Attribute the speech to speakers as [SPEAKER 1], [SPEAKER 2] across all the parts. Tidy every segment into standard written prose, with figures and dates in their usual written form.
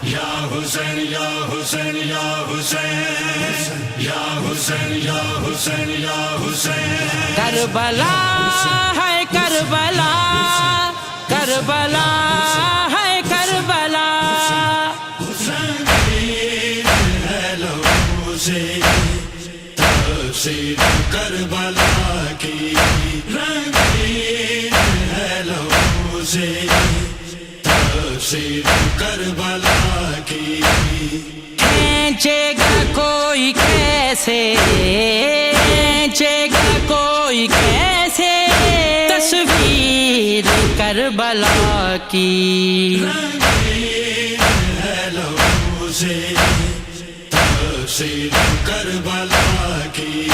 [SPEAKER 1] یا حسین یا حسین یا حسین یا حسین یا حسین یا حسین
[SPEAKER 2] کربلا ہے کربلا کربلا ہے کربلا
[SPEAKER 1] حسین ہے لہو سے تفسیر کربلا کی رنگین ہے لہو سے تفسیر کربلا کی
[SPEAKER 2] کھینچے گا کوئی کیسے کھینچے گا کوئی کیسے تصویر کربلا کی
[SPEAKER 1] رنگین ہے لہو سے تفسیر کربلا کی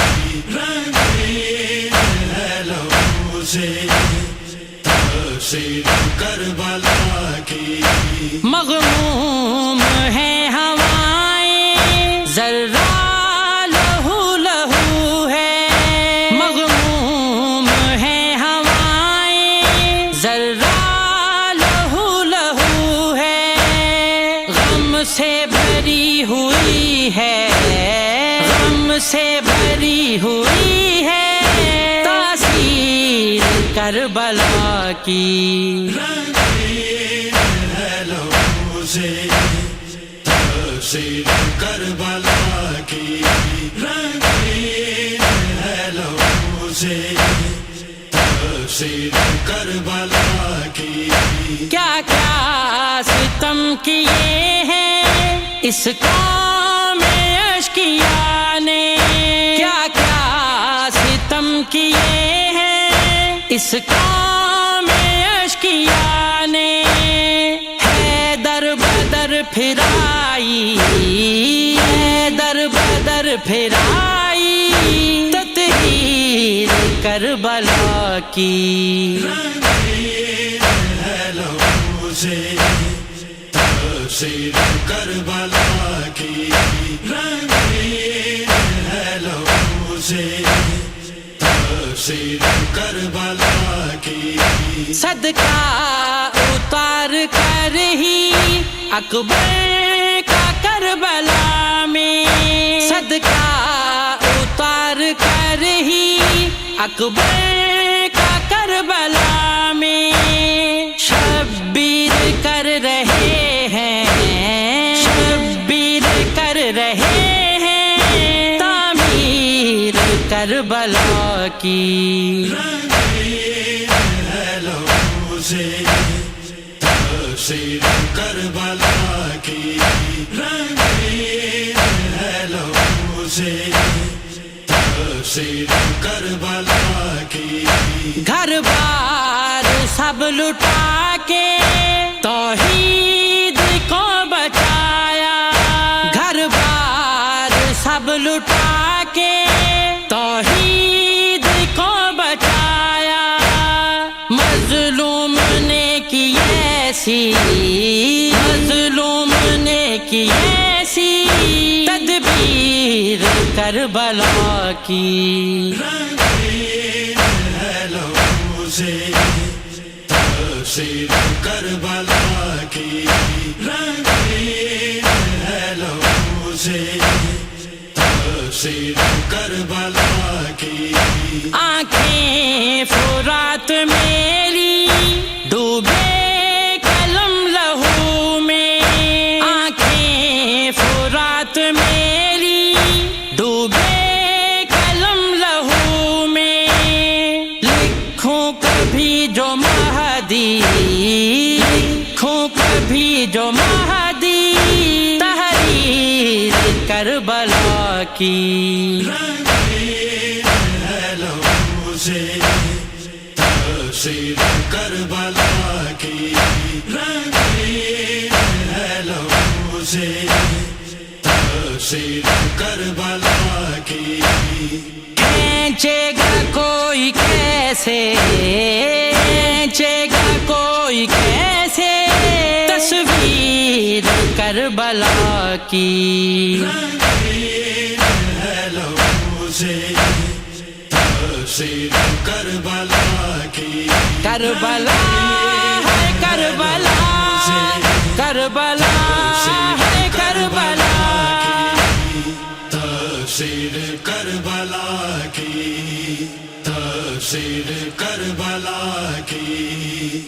[SPEAKER 1] رنگین ہے لہو سے تفسیر کربلا کی
[SPEAKER 2] مغموم ہے ہوائیں ذرہ لہو لہو ہے مغموم ہے ہوائیں ذرہ لہو لہو ہے غم سے بھری ہوئی ہے غم سے بھری ہوئی ہے تاثیر کربلا کی
[SPEAKER 1] رنگین ہے لہو سے تفسیر کربلا کی رنگین ہے لہو سے تفسیر کربلا کی
[SPEAKER 2] کیا کیا ستم کیے ہیں اس قوم اشقیاء نے کیا کیا ستم کیے ہیں اس قوم اشقیاء نے ہے در بدر پھرائی ہے در بدر پھرائی تطہیر کربلا کی
[SPEAKER 1] رنگین ہے لہو سے تفسیر کربلا کی رنگین ہے لہو سے تفسیر کربلا کی
[SPEAKER 2] صدقہ اتار کر ہی اکبر کا کربلا میں صدقہ اتار کر ہی اکبر کا کربلا میں شبیر کر رہے ہیں شبیر کر رہے ہیں تعمیر کربلا کی
[SPEAKER 1] رنگین ہے لہو سے تفسیر کربلا کی رنگین ہے لہو سے تفسیر کربلا کی
[SPEAKER 2] گھر بار سب لٹا کے توحید کو بچایا گھر بار سب لٹا کے توحید کو بچایا مظلوم نے کی ایسی مظلوم نے کی ایسی تدبیر کربلا کی
[SPEAKER 1] رنگین ہے لہو سے تفسیر کربلا کی رنگین ہے لہو سے تفسیر کربلا کی
[SPEAKER 2] آنکھیں فرات میری ڈوبے قلم لہو میں آنکھیں فرات میری ڈوبے قلم لہو میں لکھوں کبھی جو مہدی لکھوں کبھی جو مہدی تحریر کربلا کی
[SPEAKER 1] رنگین ہے لہو سے تفسیر کربلا کی رنگین ہے لہو سے تفسیر کربلا کی
[SPEAKER 2] کھینچے گا کوئی کیسے کھینچے گا کوئی کیسے تصویر کربلا کی
[SPEAKER 1] رنگین ہے لہو سے تفسیر کربلا کی
[SPEAKER 2] کربلا ہے کربلا کربلا ہے کربلا
[SPEAKER 1] تفسیر کربلا کی تفسیر کربلا کی